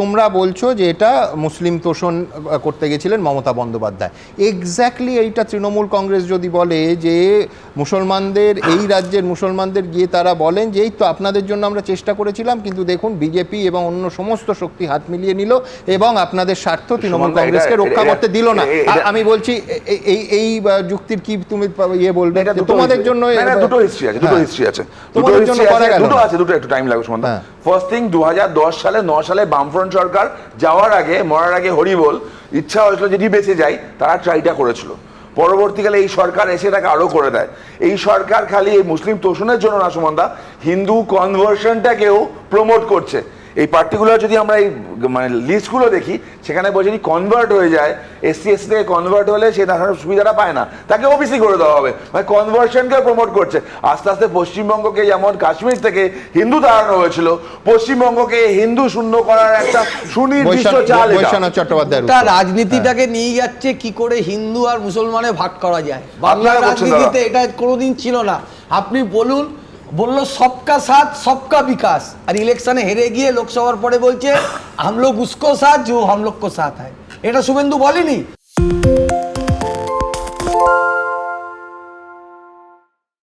তোমরা বলছো যে এটা মুসলিম তোষণ করতে গেছিলেন মমতা বন্দ্যোপাধ্যায়। এক্স্যাক্টলি এইটা তৃণমূল কংগ্রেস যদি বলে যে মুসলমানদের, এই রাজ্যের মুসলমানদের গিয়ে তারা বলেন যে এই তো আপনাদের জন্য আমরা চেষ্টা করেছিলাম, কিন্তু দেখুন বিজেপি এবং অন্য সমস্ত শক্তি হাত মিলিয়ে নিল এবং আপনাদের স্বার্থ তৃণমূল কংগ্রেসকে রক্ষা করতে দিল না। আমি বলছি এই যুক্তির কি তুমি ইয়ে বলবে? তোমাদের জন্য দুটো হিস্ট্রি আছে, দুটো হিস্ট্রি আছে, দুটো আছে, দুটো একটু টাইম লাগবে সুমন্ত। ফার্স্ট থিং, 2010 সালে 9 সালে বামফ্রন্ট সরকার যাওয়ার আগে, মরার আগে হরিবোল ইচ্ছা হয়েছিল যদি বেঁচে যায়, তারা ট্রাইটা করেছিল। পরবর্তীকালে এই সরকার এসে এটাকে আরো করে দেয়। এই সরকার খালি এই মুসলিম তোষণের জন্য না সুমনদা, হিন্দু কনভার্সনটাকেও প্রমোট করছে। এই পার্টিকুলার যদি আমরা এই মানে লিস্টগুলো দেখি, সেখানে বলছে যদি কনভার্ট হয়ে যায়, এসসি এসসি থেকে কনভার্ট হলে সে তার সুবিধাটা পায় না, তাকে ওবিসি করে দেওয়া হবে। মানে কনভার্সনকে প্রমোট করছে। আস্তে আস্তে পশ্চিমবঙ্গকে যেমন কাশ্মীর থেকে হিন্দু তাড়ানো হয়েছিল, পশ্চিমবঙ্গকে হিন্দু শূন্য করার একটা সুনির্দিষ্ট চাল চট্টোপাধ্যায় রাজনীতিটাকে নিয়ে যাচ্ছে কি করে হিন্দু আর মুসলমানে ভাগ করা যায়। বাংলার রাজনীতিতে এটা কোনোদিন ছিল না। আপনি বললো সবকা সাথ সবকা বিকাশ, আর ইলেকশনে হেরে গিয়ে লোকসভার পরে বলছে হাম লোগ উসকো সাথ जो हम लोग को साथ है। এটা শুভেন্দু বলেনি।